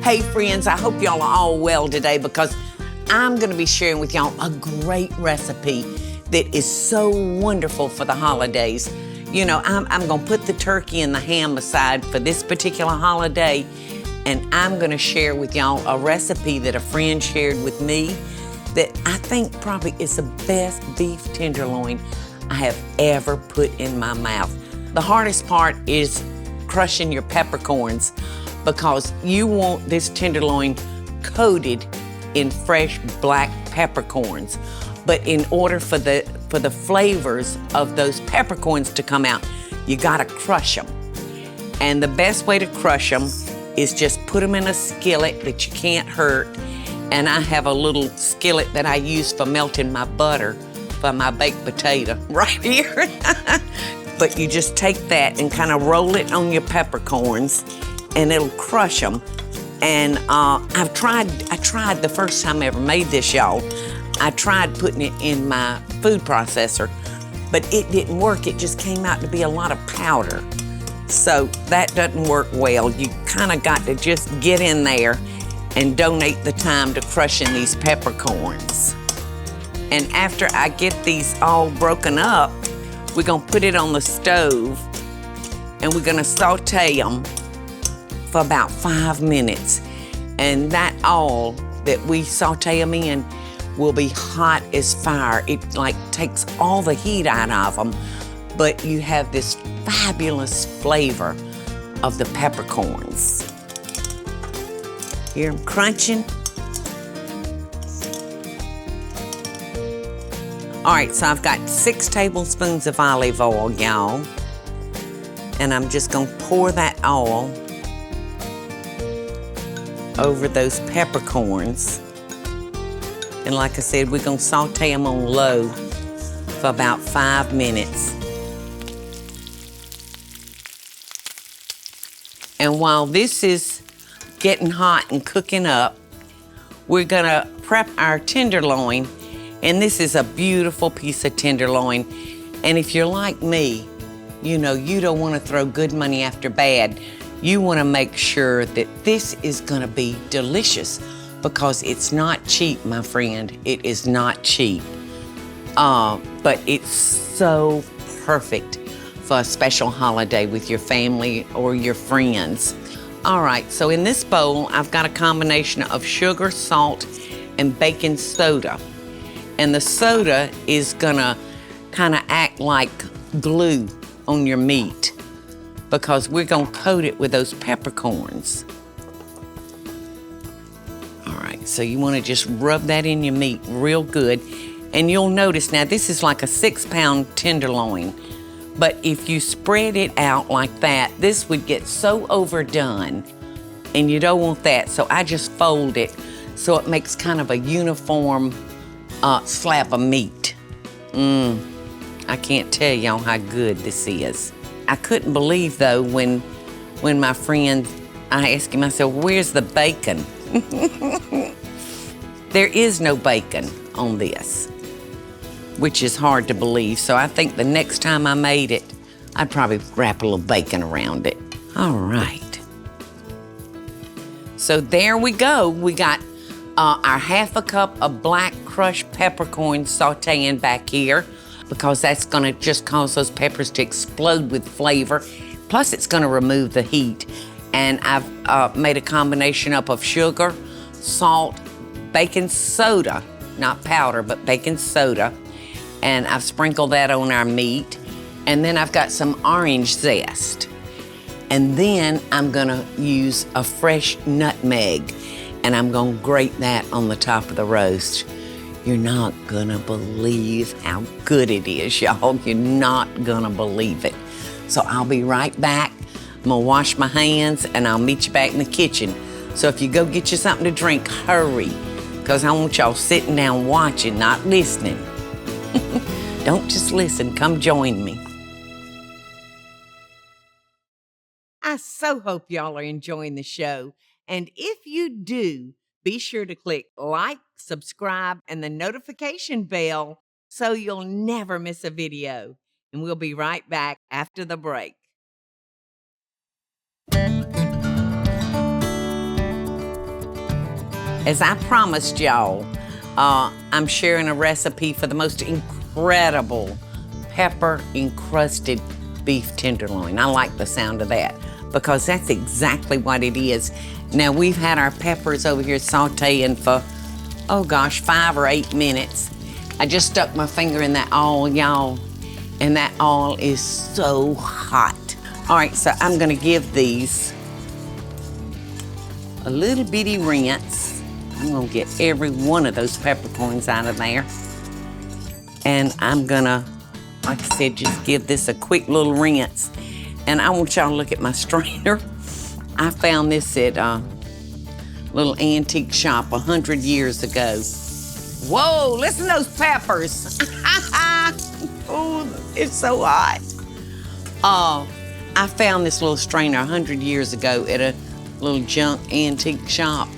Hey friends, I hope y'all are all well today because I'm going to be sharing with y'all a great recipe that is so wonderful for the holidays. You know, I'm going to put the turkey and the ham aside for this particular holiday, and I'm going to share with y'all a recipe that a friend shared with me that I think probably is the best beef tenderloin I have ever put in my mouth. The hardest part is crushing your peppercorns because you want this tenderloin coated in fresh black peppercorns. But in order for the flavors of those peppercorns to come out, you gotta crush them. And the best way to crush them is just put them in a skillet that you can't hurt. And I have a little skillet that I use for melting my butter for my baked potato right here. But you just take that and kind of roll it on your peppercorns and it'll crush them. And I tried the first time I ever made this, y'all. I tried putting it in my food processor, but it didn't work. It just came out to be a lot of powder. So that doesn't work well. You kind of got to just get in there and donate the time to crushing these peppercorns. And after I get these all broken up, we're gonna put it on the stove and we're gonna saute them for about 5 minutes. And that all that we saute them in will be hot as fire. It like takes all the heat out of them, but you have this fabulous flavor of the peppercorns. Hear them crunching? All right, so I've got 6 tablespoons of olive oil, y'all. And I'm just gonna pour that oil over those peppercorns. And like I said, we're gonna saute them on low for about 5 minutes. And while this is getting hot and cooking up, we're gonna prep our tenderloin. And this is a beautiful piece of tenderloin. And if you're like me, you know, you don't wanna throw good money after bad. You wanna make sure that this is gonna be delicious because it's not cheap, my friend. It is not cheap. But it's so perfect for a special holiday with your family or your friends. All right, so in this bowl, I've got a combination of sugar, salt, and baking soda. And the soda is gonna kind of act like glue on your meat because we're gonna coat it with those peppercorns. All right, so you wanna just rub that in your meat real good. And you'll notice now, this is like a 6-pound tenderloin, but if you spread it out like that, this would get so overdone, and you don't want that. So I just fold it so it makes kind of a uniform slab of meat. I can't tell y'all how good this is. I couldn't believe though when my friend, I asked him, I said, where's the bacon? There is no bacon on this, which is hard to believe. So I think the next time I made it, I'd probably wrap a little bacon around it. All right. So there we go. We got our 1/2 cup of black crushed peppercorn sauteing back here because that's gonna just cause those peppers to explode with flavor. Plus it's gonna remove the heat. And I've made a combination up of sugar, salt, baking soda, not powder, but baking soda. And I've sprinkled that on our meat. And then I've got some orange zest. And then I'm gonna use a fresh nutmeg and I'm gonna grate that on the top of the roast. You're not gonna believe how good it is, y'all. You're not gonna believe it. So I'll be right back. I'm gonna wash my hands and I'll meet you back in the kitchen. So if you go get you something to drink, hurry, because I want y'all sitting down watching, not listening. Don't just listen, come join me. I so hope y'all are enjoying the show. And if you do, be sure to click like, subscribe, and the notification bell so you'll never miss a video. And we'll be right back after the break. as I promised y'all, I'm sharing a recipe for the most incredible pepper-encrusted beef tenderloin. I like the sound of that because that's exactly what it is. Now, we've had our peppers over here sauteing for, oh gosh, 5 or 8 minutes. I just stuck my finger in that oil, y'all, and that oil is so hot. All right, so I'm gonna give these a little bitty rinse. I'm gonna get every one of those peppercorns out of there. And I'm gonna, like I said, just give this a quick little rinse. And I want y'all to look at my strainer. I found this at a little antique shop 100 years ago. Whoa, listen to those peppers. Oh, it's so hot. I found this little strainer 100 years ago at a little junk antique shop,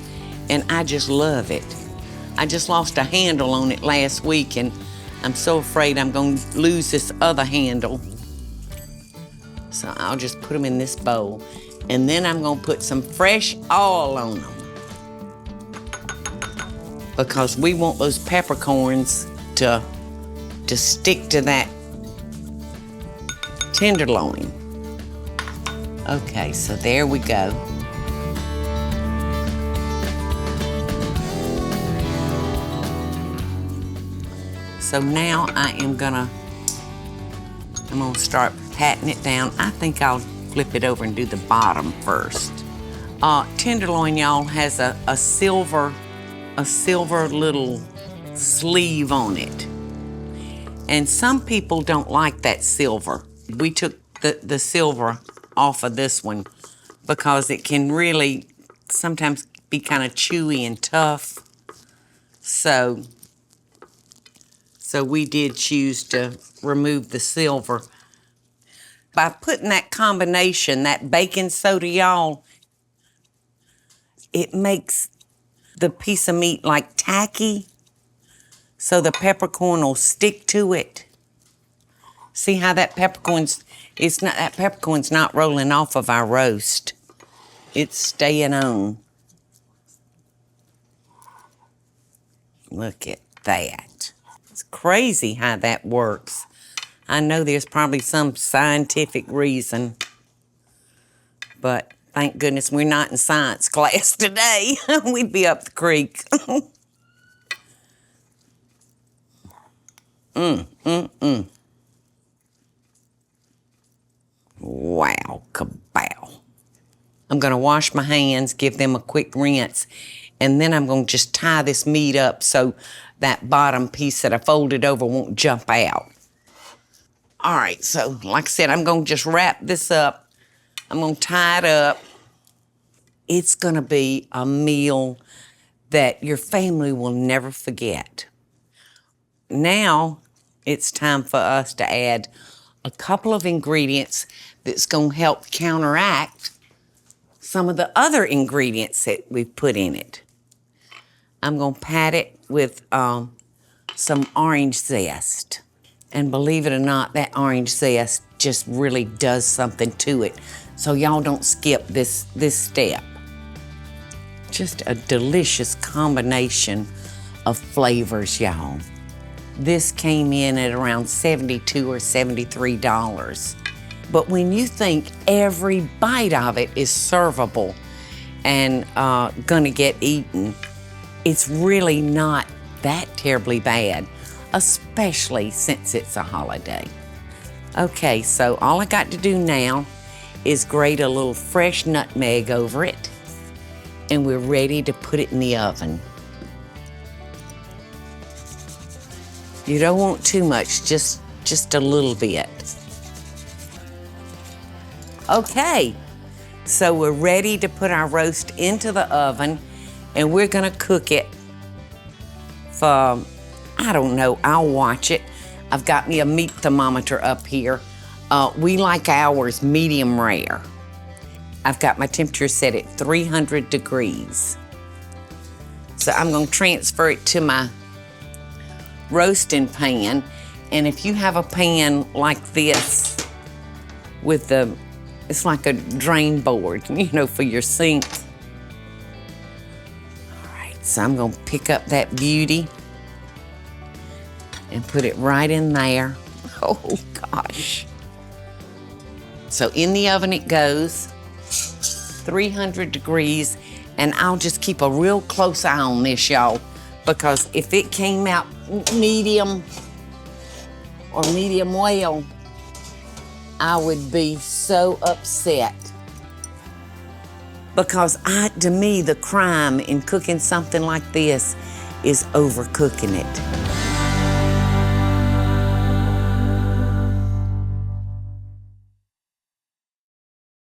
and I just love it. I just lost a handle on it last week, and I'm so afraid I'm gonna lose this other handle. So I'll just put them in this bowl, and then I'm gonna put some fresh oil on them because we want those peppercorns to stick to that tenderloin. Okay, so there we go. So now I'm gonna start patting it down. I think I'll flip it over and do the bottom first. Tenderloin, y'all, has a silver little sleeve on it. And some people don't like that silver. We took the silver off of this one because it can really sometimes be kind of chewy and tough. So we did choose to remove the silver. By putting that combination, that baking soda, y'all, it makes the piece of meat like tacky, so the peppercorn will stick to it. See how that peppercorn's not rolling off of our roast. It's staying on. Look at that. It's crazy how that works. I know there's probably some scientific reason, but thank goodness we're not in science class today. We'd be up the creek. Wow, kabow. I'm gonna wash my hands, give them a quick rinse, and then I'm gonna just tie this meat up so that bottom piece that I folded over won't jump out. All right, so like I said, I'm gonna just wrap this up. I'm gonna tie it up. It's gonna be a meal that your family will never forget. Now, it's time for us to add a couple of ingredients that's gonna help counteract some of the other ingredients that we've put in it. I'm gonna pat it with some orange zest. And believe it or not, that orange zest just really does something to it. So y'all don't skip this step. Just a delicious combination of flavors, y'all. This came in at around $72 or $73. But when you think every bite of it is servable and gonna get eaten, it's really not that terribly bad, especially since it's a holiday. Okay, so all I got to do now is grate a little fresh nutmeg over it, and we're ready to put it in the oven. You don't want too much, just a little bit. Okay, so we're ready to put our roast into the oven, and we're gonna cook it for, I don't know, I'll watch it. I've got me a meat thermometer up here. We like ours medium rare. I've got my temperature set at 300 degrees. So I'm gonna transfer it to my roasting pan. And if you have a pan like this with it's like a drain board, for your sink. All right, so I'm gonna pick up that beauty and put it right in there. Oh gosh. So in the oven it goes, 300 degrees, and I'll just keep a real close eye on this, y'all, because if it came out medium or medium well, I would be so upset. Because to me, the crime in cooking something like this is overcooking it.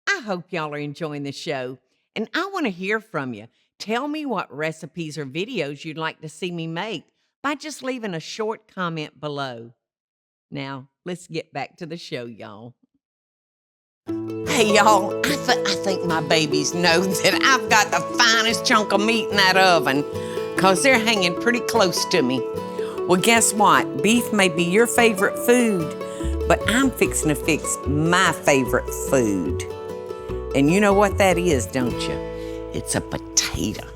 I hope y'all are enjoying the show, and I want to hear from you. Tell me what recipes or videos you'd like to see me make by just leaving a short comment below. Now, let's get back to the show, y'all. Hey, y'all, I think my babies know that I've got the finest chunk of meat in that oven because they're hanging pretty close to me. Well, guess what? Beef may be your favorite food, but I'm fixing to fix my favorite food. And you know what that is, don't you? It's a potato.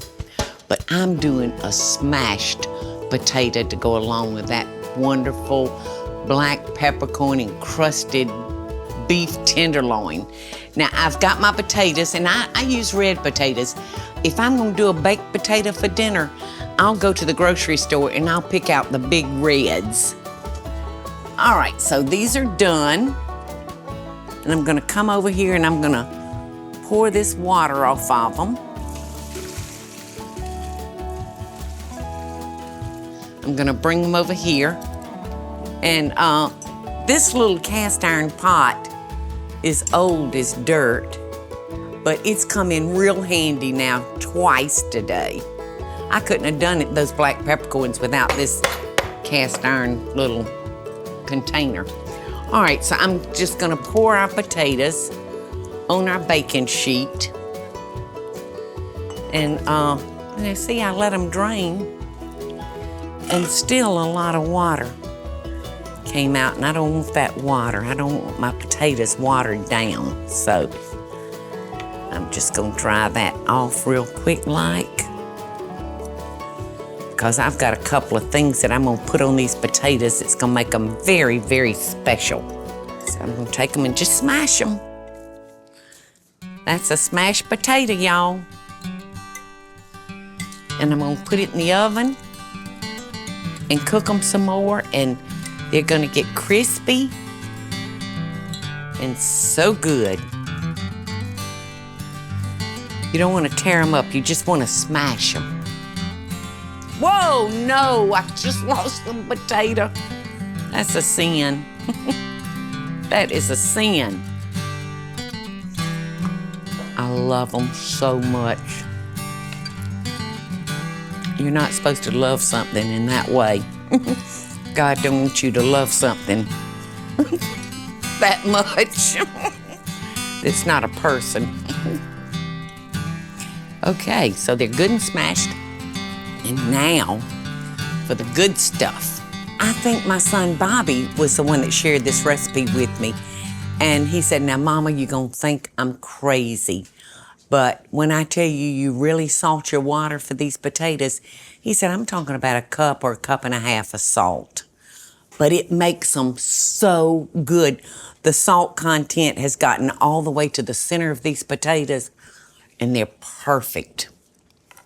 But I'm doing a smashed potato to go along with that wonderful black peppercorn encrusted beef tenderloin. Now, I've got my potatoes, and I use red potatoes. If I'm gonna do a baked potato for dinner, I'll go to the grocery store and I'll pick out the big reds. All right, so these are done. And I'm gonna come over here and I'm gonna pour this water off of them. I'm gonna bring them over here. And this little cast iron pot is old as dirt, but it's come in real handy now twice today. I couldn't have done those black peppercorns without this cast iron little container. All right, so I'm just gonna pour our potatoes on our baking sheet. And see, I let them drain, and still a lot of water came out, and I don't want that water. I don't want my potatoes watered down. So I'm just gonna dry that off real quick like, because I've got a couple of things that I'm gonna put on these potatoes that's gonna make them very, very special. So I'm gonna take them and just smash them. That's a smashed potato, y'all. And I'm gonna put it in the oven and cook them some more, and they're gonna get crispy and so good. You don't wanna tear them up, you just wanna smash them. Whoa, no, I just lost the potato. That's a sin. That is a sin. I love them so much. You're not supposed to love something in that way. God don't want you to love something that much. It's not a person. Okay, so they're good and smashed. And now for the good stuff. I think my son Bobby was the one that shared this recipe with me. And he said, now, Mama, you're gonna think I'm crazy, but when I tell you, you really salt your water for these potatoes, he said, I'm talking about a cup or a cup and a half of salt. But it makes them so good. The salt content has gotten all the way to the center of these potatoes, and they're perfect.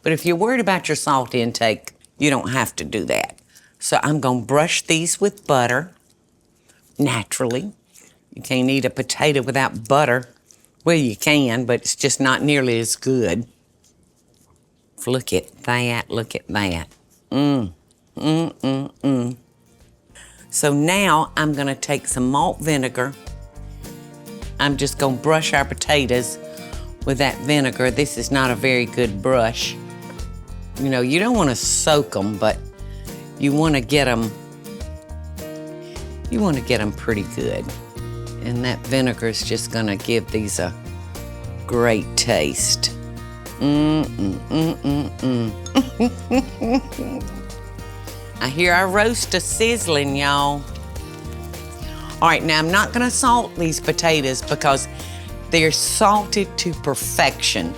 But if you're worried about your salt intake, you don't have to do that. So I'm gonna brush these with butter, naturally. You can't eat a potato without butter. Well, you can, but it's just not nearly as good. Look at that, look at that. So now I'm gonna take some malt vinegar. I'm just gonna brush our potatoes with that vinegar. This is not a very good brush. You know, you don't wanna soak them, but you wanna get them pretty good. And that vinegar is just gonna give these a great taste. I hear our roaster sizzling, y'all. All right, now I'm not gonna salt these potatoes because they're salted to perfection,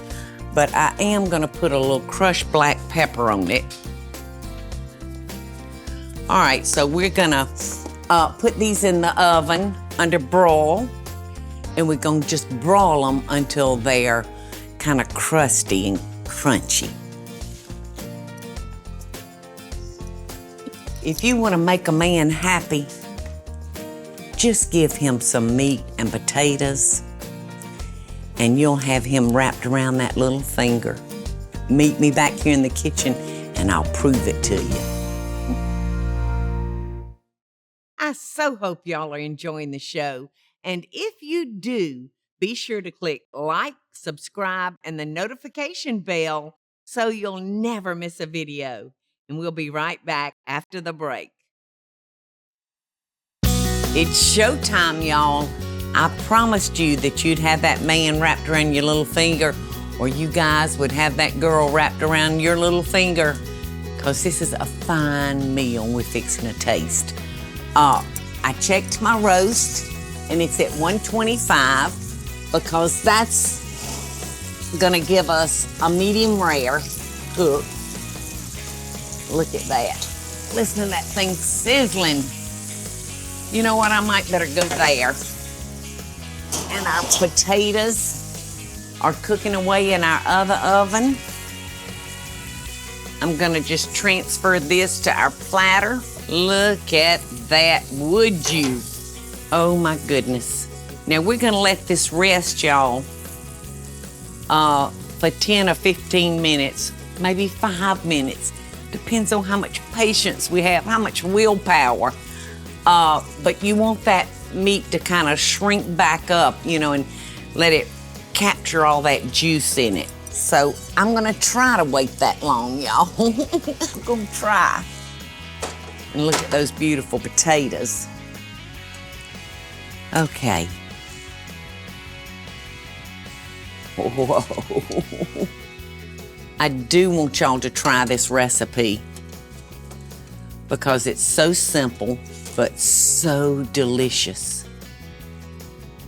but I am gonna put a little crushed black pepper on it. All right, so we're gonna put these in the oven under broil, and we're gonna just broil them until they're kind of crusty and crunchy. If you want to make a man happy, just give him some meat and potatoes, and you'll have him wrapped around that little finger. Meet me back here in the kitchen, and I'll prove it to you. I so hope y'all are enjoying the show. And if you do, be sure to click like, subscribe, and the notification bell so you'll never miss a video. And we'll be right back after the break. It's showtime, y'all. I promised you that you'd have that man wrapped around your little finger, or you guys would have that girl wrapped around your little finger, because this is a fine meal we're fixing to taste. I checked my roast, and it's at 125, because that's gonna give us a medium rare cook. Look at that. Listen to that thing sizzling. You know what, I might better go there. And our potatoes are cooking away in our other oven. I'm gonna just transfer this to our platter. Look at that, would you? Oh my goodness. Now we're gonna let this rest, y'all, for 10 or 15 minutes, maybe 5 minutes. Depends on how much patience we have, how much willpower. But you want that meat to kind of shrink back up, you know, and let it capture all that juice in it. So I'm gonna try to wait that long, y'all. I'm gonna try. And look at those beautiful potatoes. Okay. Whoa. I do want y'all to try this recipe because it's so simple, but so delicious.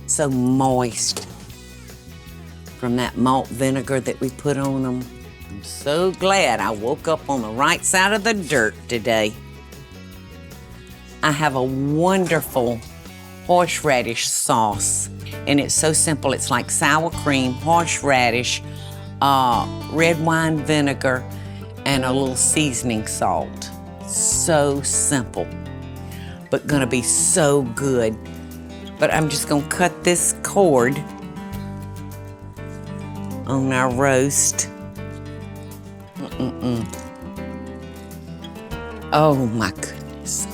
So moist from that malt vinegar that we put on them. I'm so glad I woke up on the right side of the dirt today. I have a wonderful horseradish sauce, and it's so simple. It's like sour cream, horseradish, red wine vinegar, and a little seasoning salt. So simple, but gonna be so good. But I'm just gonna cut this cord on our roast. Oh my goodness.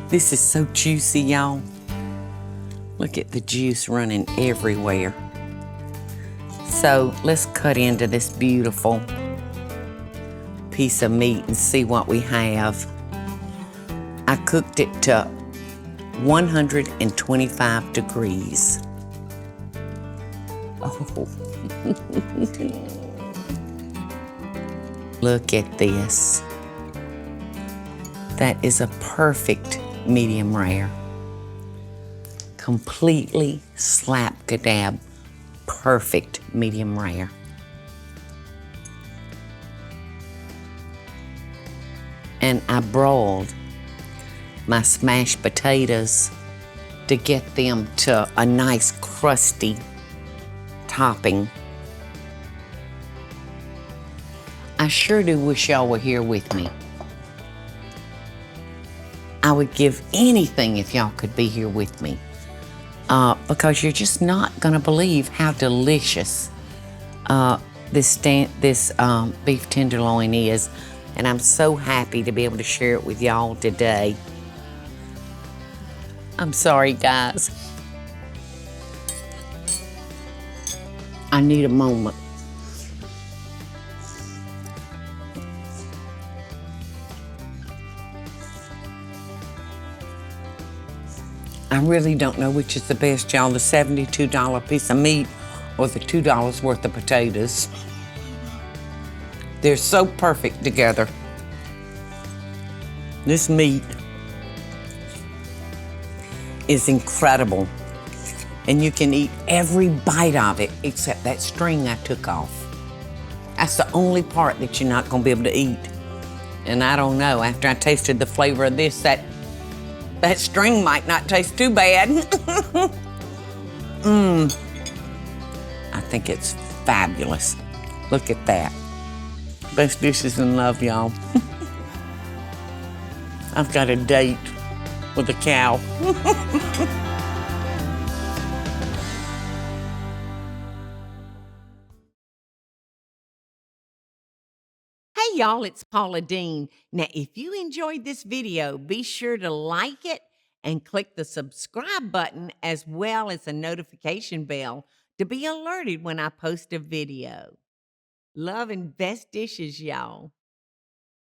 This is so juicy, y'all. Look at the juice running everywhere. So let's cut into this beautiful piece of meat and see what we have. I cooked it to 125 degrees. Oh. Look at this. That is a perfect medium rare. Completely slap-gadab, perfect medium rare. And I broiled my smashed potatoes to get them to a nice crusty topping. I sure do wish y'all were here with me. I would give anything if y'all could be here with me, because you're just not gonna believe how delicious this beef tenderloin is, and I'm so happy to be able to share it with y'all today. I'm sorry, guys. I need a moment. I really don't know which is the best, y'all, the $72 piece of meat or the $2 worth of potatoes. They're so perfect together. This meat is incredible, and you can eat every bite of it except that string I took off. That's the only part that you're not gonna be able to eat. And I don't know, after I tasted the flavor of this, that string might not taste too bad. I think it's fabulous. Look at that. Best dishes in love, y'all. I've got a date with a cow. Hey y'all, it's Paula Deen. Now, if you enjoyed this video, be sure to like it and click the subscribe button as well as the notification bell to be alerted when I post a video. Love and best dishes, y'all.